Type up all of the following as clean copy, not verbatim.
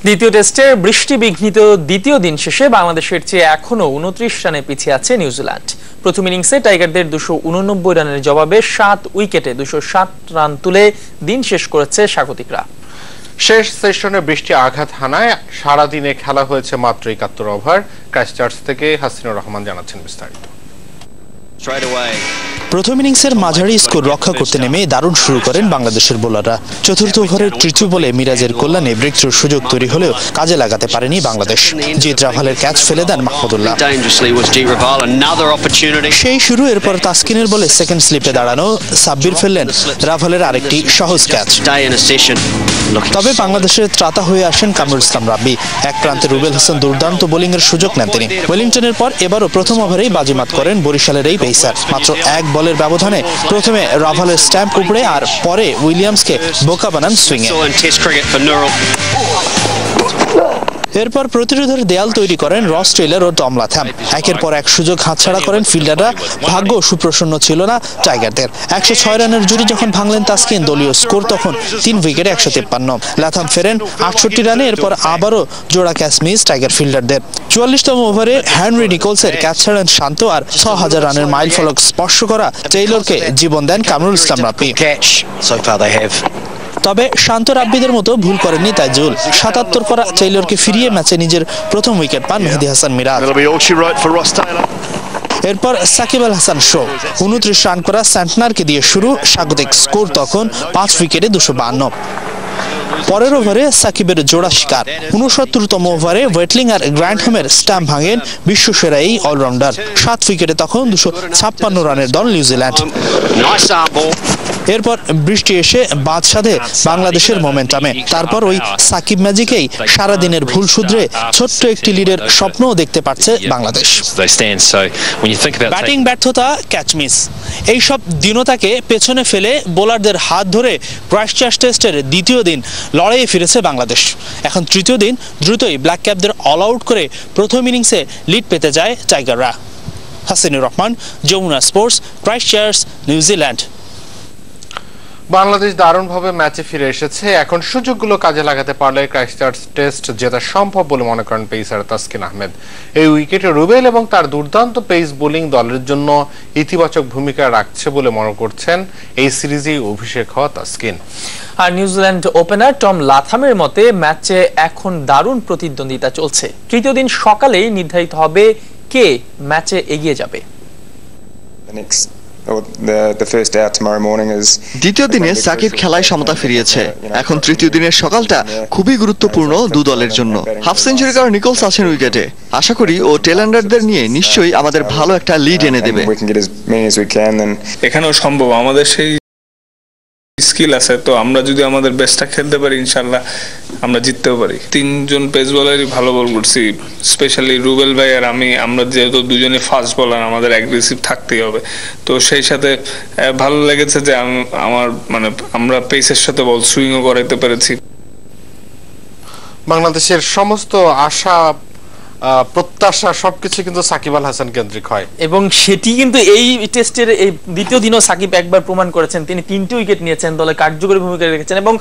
দ্বিতীয় টেস্টের বৃষ্টি বিঘ্নিত দ্বিতীয় দিন শেষে বাংলাদেশের চেয়ে এখনো ২৯ রানে পিছিয়ে আছে নিউজিল্যান্ড। প্রথম ইনিংসে টাইগারদের ২৮৯ রানের জবাবে ৭ উইকেটে ২০৭ রান তুলে দিন শেষ করেছে স্বাগতিকরা। শেষ সেশনে বৃষ্টি আঘাত হানায় সারাদিনে খেলা হয়েছে মাত্র ৭১ ওভার। ক্রাইস্টচার্চ থেকে হাসিনুর রহমান জানাচ্ছেন বিস্তারিত। প্রথম ইনিংসের মাঝারি স্কোর রক্ষা করতে নেমে দারুণ শুরু করেন বাংলাদেশের বোলাররা। চতুর্থ ওভারের তৃতীয় বলে মিরাজের কল্যাণে ব্রেকথ্রুর সুযোগ তৈরি হলেও কাজে লাগাতে পারেনি বাংলাদেশ। জিত রাভালের ক্যাচ ফেলে দেন মাহমুদুল্লাহ। সেই শুরু, এরপর তাসকিনের বলে সেকেন্ড স্লিপে দাঁড়ানো সাব্বির ফেললেন রাভালের আরেকটি সহজ ক্যাচ। তবে বাংলাদেশের ত্রাতা হয়ে আসেন কামরুল ইসলাম রাব্বি। এক প্রান্তে রুবেল হাসান দুর্দান্ত বোলিং এর সুযোগ নেন তিনি। ওয়েলিংটনের পর এবারও প্রথম ওভারেই বাজিমাত করেন বরিশালের এই পেসার। মাত্র এক বলের ব্যবধানে প্রথমে রাভালের স্ট্যাম্প উপড়ে আর পরে উইলিয়ামসকে বোকা বানান সুইংয়ে। এরপর প্রতিরোধের দেয়াল তৈরি করেন রস টেইলর ও টম লাথাম। একের পর এক সুযোগ হাতছাড়া করেন ফিল্ডাররা। ভাগ্য সুপ্রসন্ন ছিল না টাইগারদের। ১০৬ রানের জুটি যখন ভাঙলেন তাসকিন, দলীয় স্কোর তখন ৩ উইকেটে ১৫৩। লাথাম ফেরেন ৬৮ রানে। এরপর আবারও জোড়া ক্যাচ মিস টাইগার ফিল্ডারদের। ৪৪তম ওভারে হেনরি নিকোলসের ক্যাচ ছাড়েন শান্ত, আর ৬০০০ রানের মাইল ফলক স্পর্শ করা টেইলরকে জীবন দেন কামরুল ইসলাম রাব্বি। তবে শান্ত রাব্বিদের মতো ভুল করেননি তাইজুল। ৭৭ করা টেইলরকে ফিরিয়ে ম্যাচে নিজের প্রথম উইকেট পান মেহেদী হাসান মিরাজ। এরপর সাকিব আল হাসান শো। ২৯ রান করা স্যান্টনারকে দিয়ে শুরু। স্বাগতিক স্কোর তখন ৫ উইকেটে ২৫২। পরের ওভারে সাকিবের জোড়া শিকার। ৬৯তম ওভারে ওয়েটলিং আর গ্র্যান্ডহামের স্ট্যাম্প ভাঙেন বিশ্বসেরা এই অলরাউন্ডার। ৭ উইকেটে তখন ২৫৬ রানের দল নিউজিল্যান্ড। এরপর বৃষ্টি এসে বাদ সাধে বাংলাদেশের মোমেন্টামে। তারপর ওই সাকিব ম্যাজিকেই সারাদিনের ভুল শুধরে ছোট্ট একটি লিডের স্বপ্নও দেখতে পাচ্ছে বাংলাদেশ। ব্যাটিং ব্যর্থতা, ক্যাচ মিস, এইসব দীনতাকে পেছনে ফেলে বোলারদের হাত ধরে ক্রাইস্টচার্চ টেস্টের দ্বিতীয় দিন লড়াইয়ে ফিরেছে বাংলাদেশ। এখন তৃতীয় দিন দ্রুতই ব্ল্যাক ক্যাপদের অল আউট করে প্রথম ইনিংসে লিড পেতে যায় টাইগাররা। Hasinur Rahman, Jamuna sports, Christchurch, New Zealand. Bangladesh দারুণভাবে ম্যাচে ফিরে এসেছে। এখন সুযোগগুলো কাজে লাগাতে পারলে ক্রাইস্টচার্চ টেস্ট জেতা সম্ভব বলে মনে করেন পেসার তাসকিন আহমেদ। এই উইকেটে রুবেল এবং তার দুর্দান্ত পেস বোলিং দলের জন্য ইতিবাচক ভূমিকা রাখছে বলে মনে করছেন এই সিরিজে অভিষেক হওয়া তাসকিন। আর নিউজিল্যান্ড ওপেনার টম লাথামের মতে ম্যাচে এখন দারুণ প্রতিদ্বন্দ্বিতা চলছে। তৃতীয় দিন সকালেই নির্ধারিত হবে কে ম্যাচে এগিয়ে যাবে। দ্বিতীয় দিনে সাকিব খেলায় সমতা ফিরিয়েছে। এখন তৃতীয় দিনের সকালটা খুবই গুরুত্বপূর্ণ দু দলের জন্য। হাফ সেঞ্চুরি করা নিকোলস আছেন উইকেটে। আশা করি ও টেলেন্ডারদের নিয়ে নিশ্চয়ই আমাদের ভালো একটা লিড এনে দেবে। এখানেও সম্ভব, আমাদের সেই স্কিল আছে, তো আমরা যদি আমাদের বেস্টটা খেলতে পারি ইনশাল্লাহ আমরা জিততেও পারি। তিনজন পেস বোলারই ভালো বল করছি, স্পেশালি রুবেল ভাই আর আমি। আমরা যেহেতু দুজনে ফাস্ট বোলার, আমাদের অ্যাগ্রেসিভ থাকতেই হবে। তো সেই সাথে ভালো লেগেছে যে আমরা পেসের সাথে বল সুইংও করাইতে পেরেছি। বাংলাদেশের সমস্ত আশা প্রত্যাশা সবকিছু কিন্তু সাকিব আল হাসান কেন্দ্রিক হয় এবং সেটি কিন্তু এই টেস্টের এই দ্বিতীয় দিনও সাকিব একবার প্রমাণ করেছেন। তিনি ৩টি উইকেট নিয়েছেন, দলে কার্যকরী ভূমিকা রেখেছেন এবং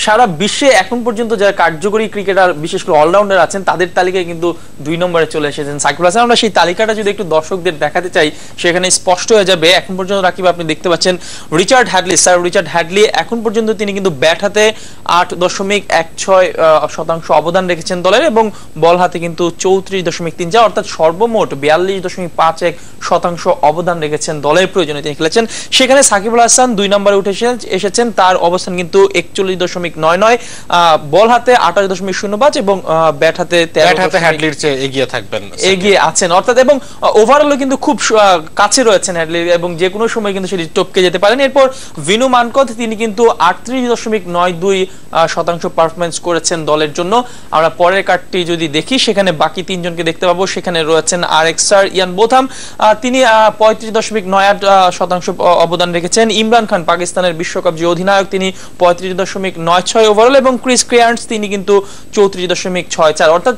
সারা বিশ্বে এখন পর্যন্ত যারা কার্যকরী ক্রিকেটার বিশেষ করে অলরাউন্ডার আছেন তাদের তালিকায় কিন্তু ২ নম্বরে চলে এসেছেন সাকিব আল হাসান। আমরা সেই তালিকাটা যদি একটু দর্শকদের দেখাতে চাই সেখানে স্পষ্ট হয়ে যাবে। এখন পর্যন্ত রাকিব আপনি দেখতে পাচ্ছেন Richard Hadlee, sir Richard Hadlee এখন পর্যন্ত তিনি কিন্তু ব্যাট হাতে ৮.16% অবদান রেখেছেন দলের এবং বল হাতে কিন্তু ৩৪.৩ অর্থাৎ সর্বমোট ৪২.৫১% অবদান রেখেছেন দলের প্রয়োজনে তিনি খেলেছেন। সেখানে সাকিব আল হাসান ২ নম্বরে উঠে এসেছেন, তার অবস্থান কিন্তু ৪১.৯৯, বল হাতে ২৮.০৫ এবং ব্যাট হাতে ১৩ হ্যাডলির চেয়ে এগিয়ে থাকবেন, এগিয়ে আছেন অর্থাৎ। এবং ওভারঅল কিন্তু খুব কাছে রয়েছেন হ্যাডলি এবং যে কোনো সময় কিন্তু সেটি টপকে যেতে পারেন। এরপর ভিনু মানকত, তিনি কিন্তু ৩৮.৯২% পারফরমেন্স করেছেন দলের জন্য। আমরা পরের কার্ডটি যদি দেখি সেখানে বাকি ৩ তিনজনকে দেখতে পাবো। সেখানে রয়েছেন আরেক্সার ইয়ান বোথাম, তিনি 35.98% অবদান রেখেছেন। ইমরান খান পাকিস্তানের বিশ্বকাপ যে অধিনায়ক, তিনি 35.96 ওভারঅল, এবং ক্রিস ক্রিয়ান্স তিনি কিন্তু 34.64। অর্থাৎ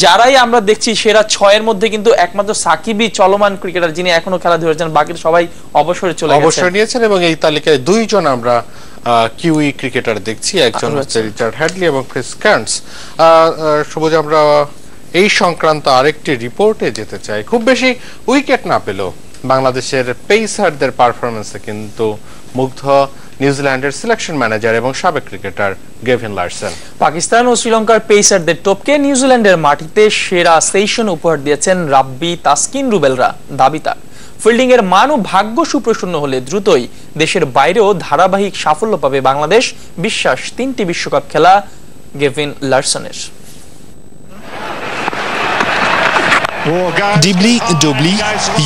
যারাই আমরা দেখছি সেরা 6-এর মধ্যে কিন্তু একমাত্র সাকিবই চলমান ক্রিকেটার যিনি এখনো খেলা ধরেছেন, বাকি সবাই অবসরে চলে গেছেন, অবসর নিয়েছেন। এবং এই তালিকায় দুইজন আমরা কিউই ক্রিকেটার দেখছি, একজন হচ্ছে রিচার্ড হ্যাডলি এবং ক্রিস ক্যান্টস। সবুজ, আমরা এই সংক্রান্ত আরেকটি রিপোর্টে যেতে চাই। খুব বেশি উইকেট না পেলেও বাংলাদেশের পেসারদের পারফরমেন্সে কিন্তু মুগ্ধ নিউজিল্যান্ডের সিলেকশন ম্যানেজার এবং সাবেক ক্রিকেটার গেভিন লারসন। পাকিস্তান ও শ্রীলঙ্কার পেসারদের টপকে নিউজিল্যান্ডের মাটিতে সেরা সেশন উপহার দিয়েছেন রাব্বি, তাসকিন, রুবেলরা। দাবি তার, ফিল্ডিং এর মান ও ভাগ্য সুপ্রসন্ন হলে দ্রুতই দেশের বাইরেও ধারাবাহিক সাফল্য পাবে বাংলাদেশ। বিশ্বাস 3টি বিশ্বকাপ খেলা গেভিন লারসনের। ডিবলি, ডবলি,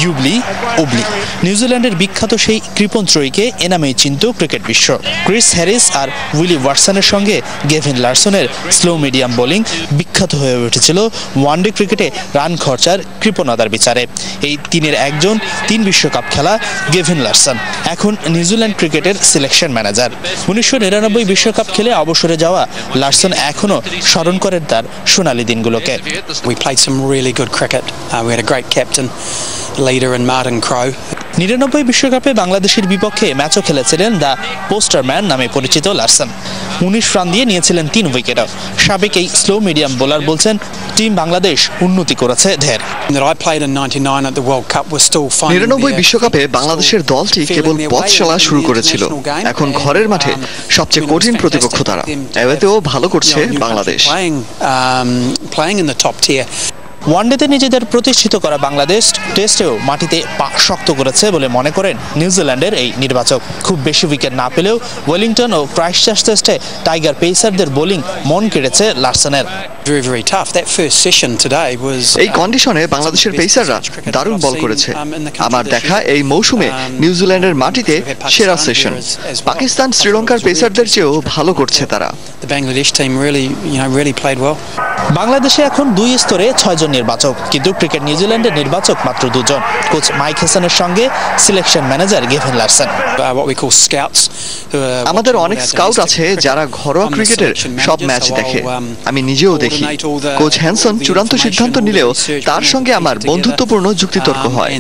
ইউবলি, ওবলি, নিউজিল্যান্ডের বিখ্যাত সেই কৃপণ ত্রয়ীকে এনামেই চিনত ক্রিকেট বিশ্ব। ক্রিস হ্যারিস আর উইলি ওয়াটসনের সঙ্গে গেভিন লারসনের স্লো মিডিয়াম বোলিং বিখ্যাত হয়ে উঠেছিল ওয়ানডে ক্রিকেটে রান খরচার কৃপণতার বিচারে। এই তিনের একজন, 3 বিশ্বকাপ খেলা গেভিন লারসন এখন নিউজিল্যান্ড ক্রিকেটের সিলেকশন ম্যানেজার। 1999 বিশ্বকাপ খেলে অবসরে যাওয়া লারসন এখনো স্মরণ করেন তার সোনালী দিনগুলোকে। We played some really good cricket. We had a great captain, leader in Martin Crowe. 99 বিশ্বকাপে বাংলাদেশের বিপক্ষে ম্যাচও খেলেছিলেন দ্য পোস্টারম্যান নামে পরিচিত লারসন। 19 রান দিয়ে নিয়েছিলেন 3 উইকেটও। সাবেক এই স্লো মিডিয়াম বোলার বলছেন, টিম বাংলাদেশ উন্নতি করেছে ঢের। 99 বিশ্বকাপে বাংলাদেশের দলটি কেবল পথ চলা শুরু করেছিল। এখন ঘরের মাঠে সবচেয়ে কঠিন প্রতিপক্ষ তারা, এতেও ভালো করছে বাংলাদেশ। ওয়ানডেতে নিজেদের প্রতিষ্ঠিত করা বাংলাদেশ টেস্টেও মাটিতে পা শক্ত করেছে বলে মনে করেন নিউজিল্যান্ডের এই নির্বাচক। খুব বেশি উইকেট না পেলেও ওয়েলিংটন ও ক্রাইস্টচার্চ টেস্টে টাইগার পেসারদের বোলিং মন কেড়েছে লারসনের। এই কন্ডিশনে বাংলাদেশের পেসাররা দারুণ বল করেছে। আমার দেখা এই মৌসুমে নিউজিল্যান্ডের মাটিতে সেরা সেশন। পাকিস্তান শ্রীলঙ্কার পেসারদের চেয়েও ভালো করছে তারা। বাংলাদেশে এখন 2 স্তরে 6 জন নির্বাচক, কিন্তু ক্রিকেট নিউজিল্যান্ডের নির্বাচক মাত্র 2 জন। কোচ মাইক হেসনের সঙ্গে সিলেকশন ম্যানেজার গেভিন লারসন। আমাদের অনেক স্কাউট আছে যারা ঘরোয়া ক্রিকেটের সব ম্যাচ দেখে, আমি নিজেও দেখি। কোচ হ্যানসন চূড়ান্ত সিদ্ধান্ত নিলেও তার সঙ্গে আমার বন্ধুত্বপূর্ণ যুক্তিতর্ক হয়।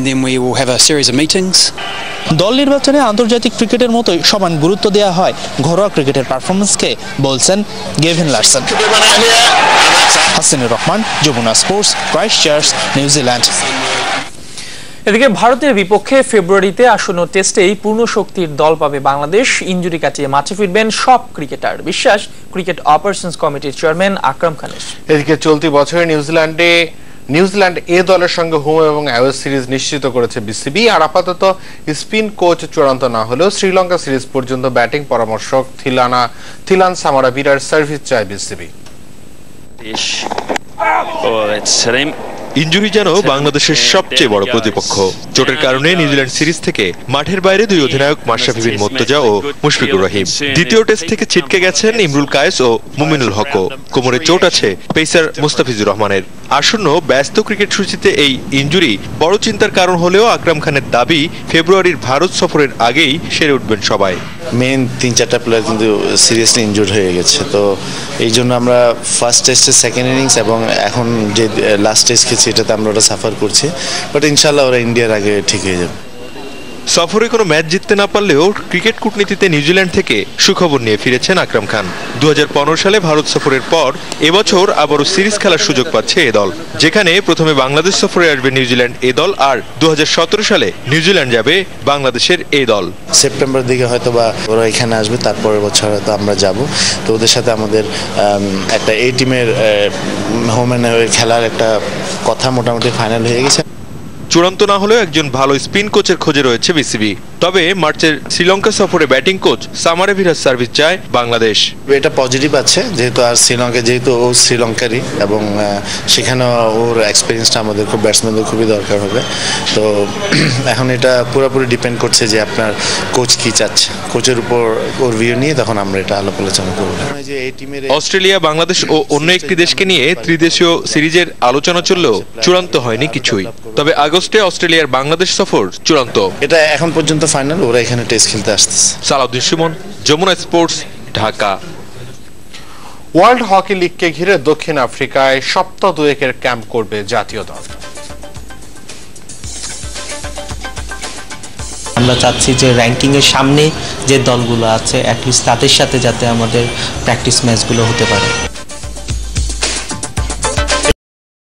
দল নির্বাচনে আন্তর্জাতিক ক্রিকেটের মতোই সমান গুরুত্ব দেওয়া হয় ঘরোয়া ক্রিকেটের পারফরমেন্সকে, বলছেন Gavin Larsen. Hasinur Rahman, Jamuna sports, Christchurch, New Zealand. এদিকে ভারতের বিপক্ষে ফেব্রুয়ারিতে আসন্ন টেস্টেই পূর্ণ শক্তির দল পাবে বাংলাদেশ। ইনজুরি কাটিয়ে মাঠে ফিরবেন সব ক্রিকেটার, বিশ্বাস ক্রিকেট অপারেশনস কমিটির চেয়ারম্যান আকরাম খানের। এদিকে চলতি বছরে নিউজিল্যান্ড এ দলের সঙ্গে হোম এবং অ্যাওয়ে সিরিজ নিশ্চিত করেছে বিসিবি। আর আপাতত স্পিন কোচ চূড়ান্ত না হলেও শ্রীলঙ্কা সিরিজ পর্যন্ত ব্যাটিং পরামর্শক থিলান সামারাবীরার সার্ভিস চায় বিসিবি। ইনজুরি যেন বাংলাদেশের সবচেয়ে বড় প্রতিপক্ষ। চোটের কারণে নিউজিল্যান্ড সিরিজ থেকে মাঠের বাইরে 2 অধিনায়ক মাশরাফি বিন মুর্তজা ও মুশফিকুর রহিম। দ্বিতীয় টেস্ট থেকে ছিটকে গেছেন ইমরুল কায়েস ও মুমিনুল হকও। কোমরে চোট আছে পেসার মুস্তাফিজুর রহমানের। আসন্ন ব্যস্ত ক্রিকেট সূচিতে এই ইনজুরি বড় চিন্তার কারণ হলেও আকরাম খানের দাবি, ফেব্রুয়ারির ভারত সফরের আগেই সেরে উঠবেন সবাই। মেন 3-4টা প্লেয়ার কিন্তু সিরিয়াসলি ইনজুর্ড হয়ে গেছে, তো এই জন্য আমরা ফার্স্ট টেস্টের সেকেন্ড ইনিংস এবং এখন যে লাস্ট টেস্ট খেয়েছি এটাতে আমরা ওটা সাফার করছি, বাট ইনশাল্লাহ ওরা ইন্ডিয়ার আগে ঠিক হয়ে যাবে। সফরে কোনো ম্যাচ জিততে না পারলেও ক্রিকেট কূটনীতিতে নিউজিল্যান্ড থেকে সুখবর নিয়ে ফিরেছেন আকরাম খান। 2015 সালে ভারত সফরের পর এবছর আবারও সিরিজ খেলার সুযোগ পাচ্ছে এ দল, যেখানে প্রথমে বাংলাদেশ সফরে আসবে নিউজিল্যান্ড এ দল, আর 2017 সালে নিউজিল্যান্ড যাবে বাংলাদেশের এ দল। সেপ্টেম্বর দিকে হয়তো বা ওরা এখানে আসবে, তারপরের বছর হয়তো আমরা যাব। তো ওদের সাথে আমাদের একটা এ টিমের হোম এন্ড অ্যাওয়ে খেলার একটা কথা মোটামুটি ফাইনাল হয়ে গেছে। চূড়ান্ত না হলেও একজন ভালো স্পিন কোচের খোঁজে রয়েছে বিসিবি। তবে মার্চের শ্রীলঙ্কা সফরে ব্যাটিং কোচ সামারাভিরাজ সার্ভিস চায় বাংলাদেশ। এটা পজিটিভ আছে যেহেতু আর শ্রীলঙ্কা যেহেতু ও শ্রীলঙ্কারই এবং সেখানে ওর এক্সপিরিয়েন্সটা আমাদের খুব ব্যাটসম্যানদের খুবই দরকার হবে। তো এখন এটা পুরোপুরি ডিপেন্ড করছে যে আপনার কোচ কি চাচ্ছে, কোচের উপর ওর ভিউ নিয়ে তখন আমরা এটা আলাপ আলোচনা করব। অস্ট্রেলিয়া, বাংলাদেশ ও অন্য একটি দেশকে নিয়ে ত্রিদেশীয় সিরিজের আলোচনা চললেও চূড়ান্ত হয়নি কিছুই। তবে আগস্টে অস্ট্রেলিয়ার বাংলাদেশ সফর চূড়ান্ত। এটা এখন পর্যন্ত ফাইনাল, ওরা এখানে টেস্ট খেলতে আসতেছে। Salauddin Sumon, Jamuna sports, Dhaka. World hockey লিগকে ঘিরে দক্ষিণ আফ্রিকায় সপ্তাহ দুয়েকের ক্যাম্প করবে জাতীয় দল। আমরা চাচ্ছি যে র্যাঙ্কিং এর সামনে যে দলগুলো আছে অ্যাটলিস্ট তাদের সাথে যাতে আমাদের প্র্যাকটিস ম্যাচগুলো হতে পারে।